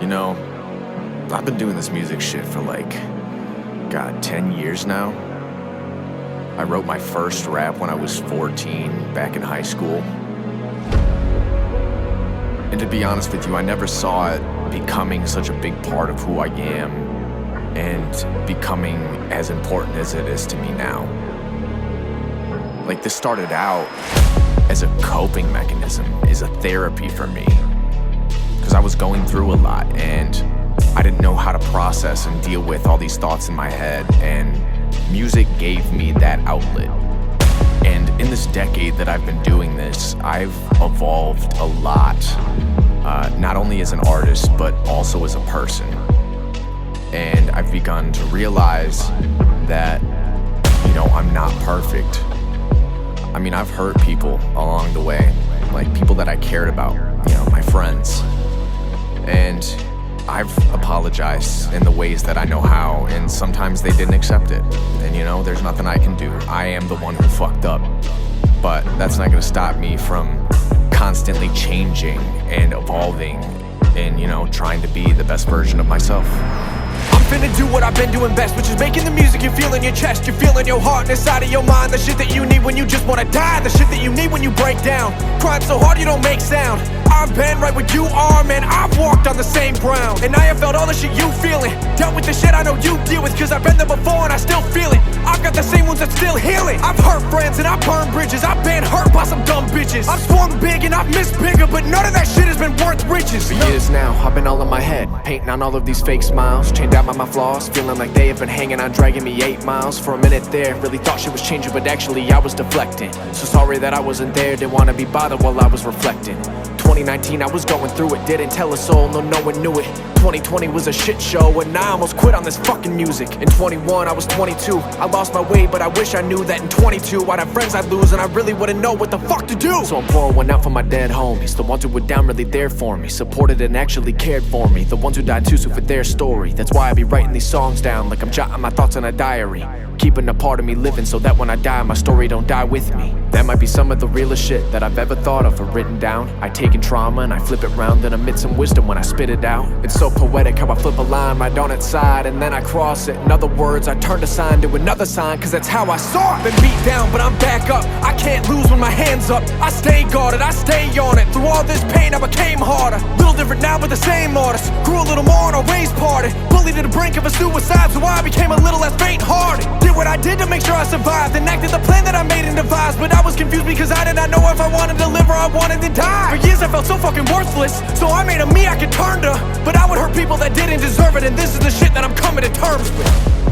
You know, I've been doing this music shit for like, God, 10 years now. I wrote my first rap when I was 14, back in high school. And to be honest with you, I never saw it becoming such a big part of who I am and becoming as important as it is to me now. Like, this started out as a coping mechanism, as a therapy for me. Because I was going through a lot and I didn't know how to process and deal with all these thoughts in my head, and music gave me that outlet. And in this decade that I've been doing this, I've evolved a lot, not only as an artist, but also as a person. And I've begun to realize that, you know, I'm not perfect. I mean, I've hurt people along the way, like people that I cared about, you know, my friends. And I've apologized in the ways that I know how, and sometimes they didn't accept it. And you know, there's nothing I can do. I am the one who fucked up. But that's not gonna stop me from constantly changing and evolving and, you know, trying to be the best version of myself. I'm finna do what I've been doing best, which is making the music you feel in your chest. You feel in your heart and inside of your mind. The shit that you need when you just wanna die. The shit that you need when you break down. Crying so hard you don't make sound. I've been right where you are, man. I've walked on the same ground, and I have felt all the shit you feeling. Dealt with the shit I know you deal with, cause I've been there before and I still feel it. I've got the same wounds that's still healing. I've hurt friends and I've burned bridges. I've been hurt by some dumb bitches. I've sworn big and I've missed bigger, but none of that shit has been worth riches. For years now, I've been all in my head, painting on all of these fake smiles, chained out by my flaws, feeling like they have been hanging on, dragging me 8 miles. For a minute there, really thought shit was changing, but actually I was deflecting. So sorry that I wasn't there, didn't wanna be bothered while I was reflecting. 2019, I was going through it, didn't tell a soul, no one knew it. 2020 was a shit show, and I almost quit on this fucking music. In 21, I was 22, I lost my way, but I wish I knew that in 22 I'd have friends I'd lose, and I really wouldn't know what the fuck to do. So I'm pouring one out for my dead homies, the ones who were down really there for me, supported and actually cared for me, the ones who died too soon for their story. That's why I be writing these songs down, like I'm jotting my thoughts in a diary, keeping a part of me living so that when I die, my story don't die with me. That might be some of the realest shit that I've ever thought of or written down. I take in trauma and I flip it round and emit some wisdom when I spit it out. It's so poetic how I flip a line right on its side and then I cross it. In other words, I turned a sign to another sign, cause that's how I saw it. Been beat down, but I'm back up. I can't lose when my hand's up. I stay guarded, I stay on it. Through all this pain, I became harder. Little different now, but the same artist. Grew a little more and our ways parted. Bullied to the brink of a suicide, so I became a little less faint-hearted. Did what I did to make sure I survived, enacted the plan that I made and devised. But I was confused because I did not know if I wanted to live or I wanted to die. For years I felt so fucking worthless, so I made a me I could turn to. But I would hurt people that didn't deserve it, and this is the shit that I'm coming to terms with.